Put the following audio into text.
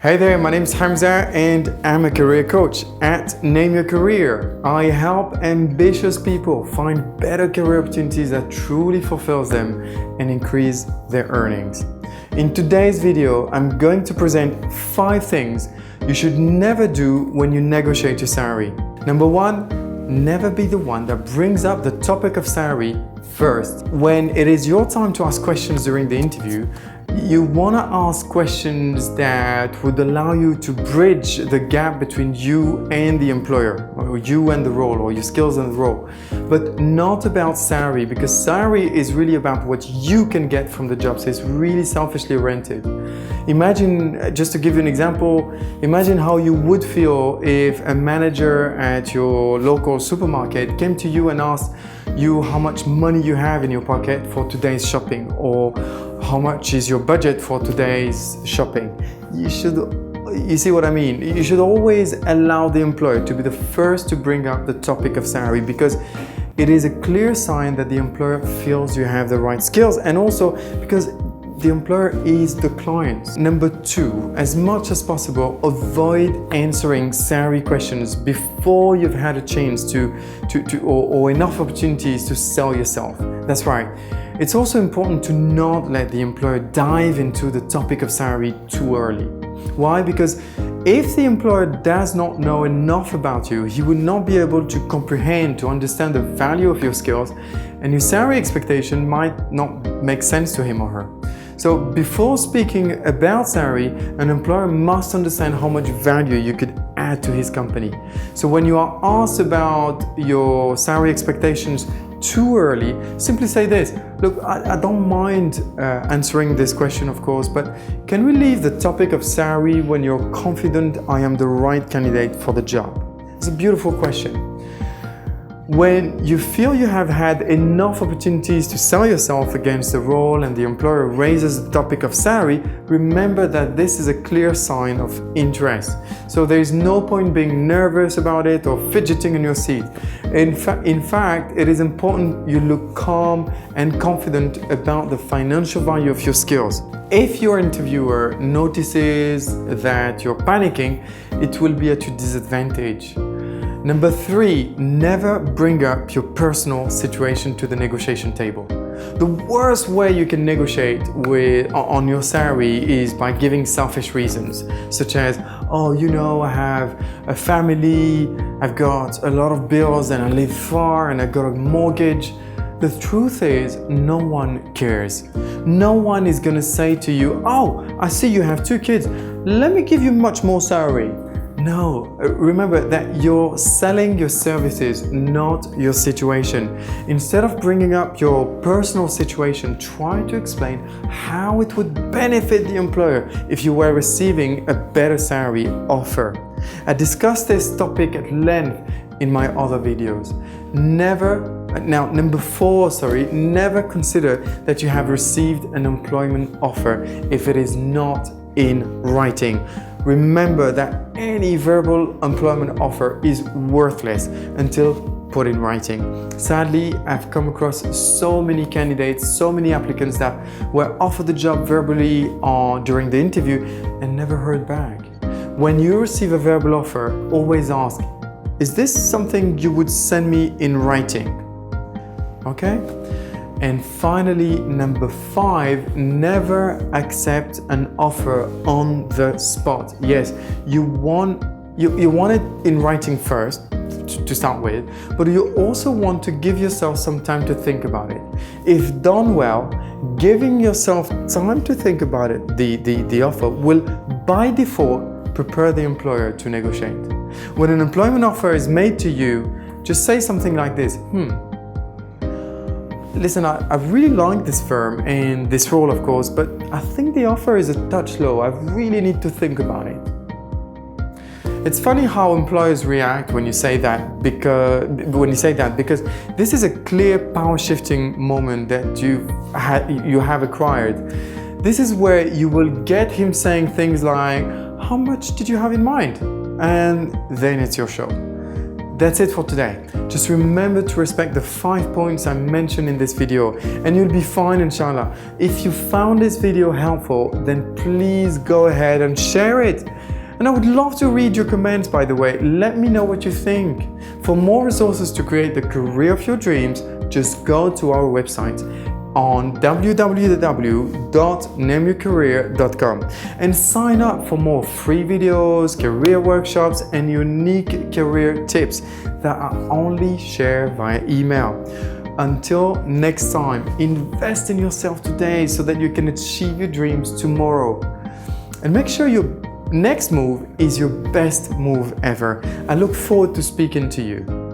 Hey there, my name is Hamza and I'm a career coach. At Name Your Career, I help ambitious people find better career opportunities that truly fulfills them and increase their earnings. In today's video, I'm going to present 5 things you should never do when you negotiate your salary. Number 1, never be the one that brings up the topic of salary first. When it is your time to ask questions during the interview, you want to ask questions that would allow you to bridge the gap between you and the employer, or you and the role, or your skills and the role, but not about salary, because salary is really about what you can get from the job, so it's really selfishly oriented. Imagine, just to give you an example, imagine how you would feel if a manager at your local supermarket came to you and asked you how much money you have in your pocket for today's shopping, or how much is your budget for today's shopping. You see what I mean? You should always allow the employer to be the first to bring up the topic of salary, because it is a clear sign that the employer feels you have the right skills, and also because the employer is the client. Number 2, as much as possible, avoid answering salary questions before you've had a chance or enough opportunities to sell yourself. That's right. It's also important to not let the employer dive into the topic of salary too early. Why? Because if the employer does not know enough about you, he would not be able to comprehend, to understand the value of your skills, and your salary expectation might not make sense to him or her. So before speaking about salary, an employer must understand how much value you could add to his company. So when you are asked about your salary expectations too early, simply say this: look, I don't mind answering this question, of course, but can we leave the topic of salary when you're confident I am the right candidate for the job? It's a beautiful question. When you feel you have had enough opportunities to sell yourself against the role and the employer raises the topic of salary, remember that this is a clear sign of interest. So there is no point being nervous about it or fidgeting in your seat. In fact, it is important you look calm and confident about the financial value of your skills. If your interviewer notices that you're panicking, it will be at your disadvantage. Number 3, never bring up your personal situation to the negotiation table. The worst way you can negotiate on your salary is by giving selfish reasons, such as, oh, you know, I have a family, I've got a lot of bills and I live far and I've got a mortgage. The truth is, no one cares. No one is going to say to you, oh, I see you have 2 kids, let me give you much more salary. No, remember that you're selling your services, not your situation. Instead of bringing up your personal situation, try to explain how it would benefit the employer if you were receiving a better salary offer. I discussed this topic at length in my other videos. Number 4, never consider that you have received an employment offer if it is not in writing. Remember that any verbal employment offer is worthless until put in writing. Sadly, I've come across so many candidates, so many applicants that were offered the job verbally during the interview and never heard back. When you receive a verbal offer, always ask, is this something you would send me in writing? Okay? And finally, number 5, never accept an offer on the spot. Yes, you want it in writing first to start with, but you also want to give yourself some time to think about it. If done well, giving yourself time to think about it, the offer will by default prepare the employer to negotiate. When an employment offer is made to you, just say something like this: listen, I really like this firm and this role, of course, but I think the offer is a touch low. I really need to think about it. It's funny how employers react when you say that, because this is a clear power shifting moment that you have acquired. This is where you will get him saying things like, how much did you have in mind? And then it's your show. That's it for today. Just remember to respect the 5 points I mentioned in this video and you'll be fine, inshallah. If you found this video helpful, then please go ahead and share it. And I would love to read your comments, by the way. Let me know what you think. For more resources to create the career of your dreams, just go to our website on www.nameyourcareer.com and sign up for more free videos, career workshops, and unique career tips that are only shared via email. Until next time, invest in yourself today so that you can achieve your dreams tomorrow. And make sure your next move is your best move ever. I look forward to speaking to you.